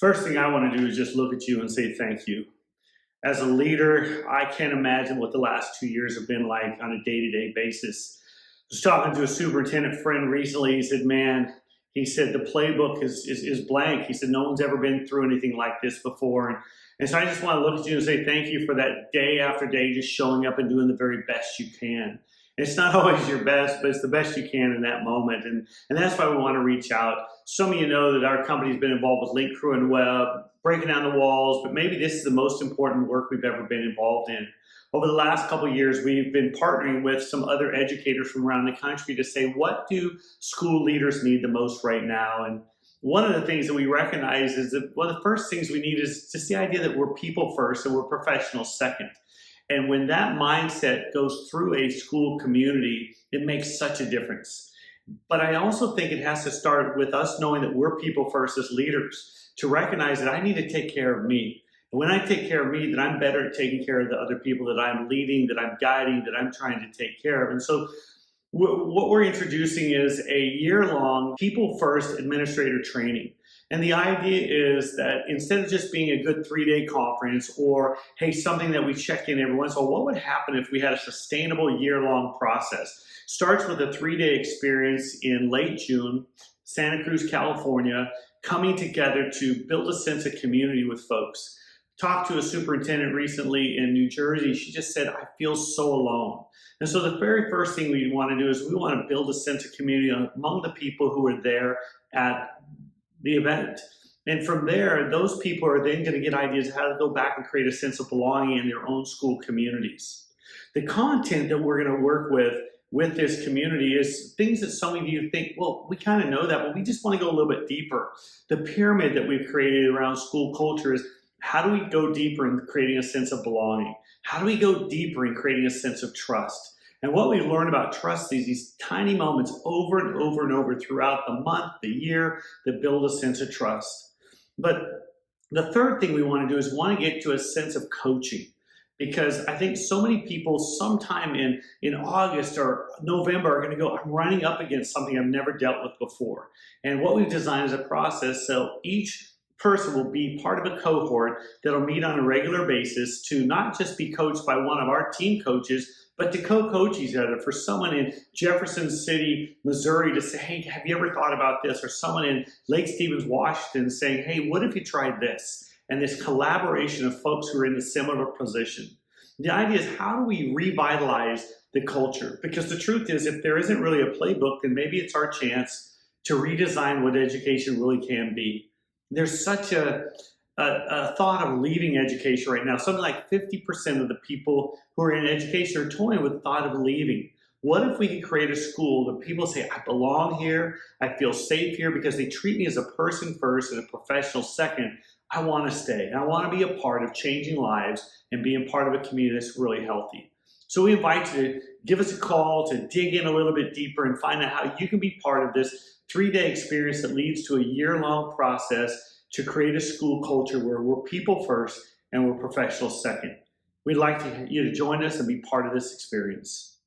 First thing I want to do is just look at you and say thank you. As a leader, I can't imagine what the last 2 years have been like on a day-to-day basis. I was talking to a superintendent friend recently. He said, man, he said, the playbook is blank. He said, no one's ever been through anything like this before. And so I just want to look at you and say thank you for that day after day, just showing up and doing the very best you can. It's not always your best, but it's the best you can in that moment. And that's why we want to reach out. Some of you know that our company's been involved with Link Crew and Web, breaking down the walls, but maybe this is the most important work we've ever been involved in. Over the last couple of years, we've been partnering with some other educators from around the country to say, what do school leaders need the most right now? And one of the things that we recognize is that one of the first things we need is just the idea that we're people first and we're professionals second. And when that mindset goes through a school community, it makes such a difference. But I also think it has to start with us knowing that we're people first as leaders, to recognize that I need to take care of me. And when I take care of me, then I'm better at taking care of the other people that I'm leading, that I'm guiding, that I'm trying to take care of. And so what we're introducing is a year-long people first administrator training. And the idea is that instead of just being a good 3-day conference or, hey, something that we check in every once in a while, what would happen if we had a sustainable year-long process? Starts with a 3-day experience in late June, Santa Cruz, California, coming together to build a sense of community with folks. Talked to a superintendent recently in New Jersey. She just said, I feel so alone. And so the very first thing we want to do is we want to build a sense of community among the people who are there at the event. And from there, those people are then going to get ideas how to go back and create a sense of belonging in their own school communities. The content that we're going to work with this community is things that some of you think, well, we kind of know that, but we just want to go a little bit deeper. The pyramid that we've created around school culture is, how do we go deeper in creating a sense of belonging? How do we go deeper in creating a sense of trust? And what we've learned about trust is these tiny moments over and over and over throughout the month, the year, that build a sense of trust. But the third thing we want to do is want to get to a sense of coaching. Because I think so many people sometime in August or November are going to go, I'm running up against something I've never dealt with before. And what we've designed is a process so each person will be part of a cohort that'll meet on a regular basis to not just be coached by one of our team coaches, but to co-coach each other. For someone in Jefferson City, Missouri to say, hey, have you ever thought about this? Or someone in Lake Stevens, Washington saying, hey, what if you tried this? And this collaboration of folks who are in a similar position. The idea is, how do we revitalize the culture? Because the truth is, if there isn't really a playbook, then maybe it's our chance to redesign what education really can be. There's such a thought of leaving education right now. Something like 50% of the people who are in education are toying with the thought of leaving. What if we could create a school that people say, I belong here, I feel safe here because they treat me as a person first and a professional second. I want to stay. I want to be a part of changing lives and being part of a community that's really healthy. So we invite you to give us a call to dig in a little bit deeper and find out how you can be part of this 3-day experience that leads to a year-long process to create a school culture where we're people first and we're professionals second. We'd like you to join us and be part of this experience.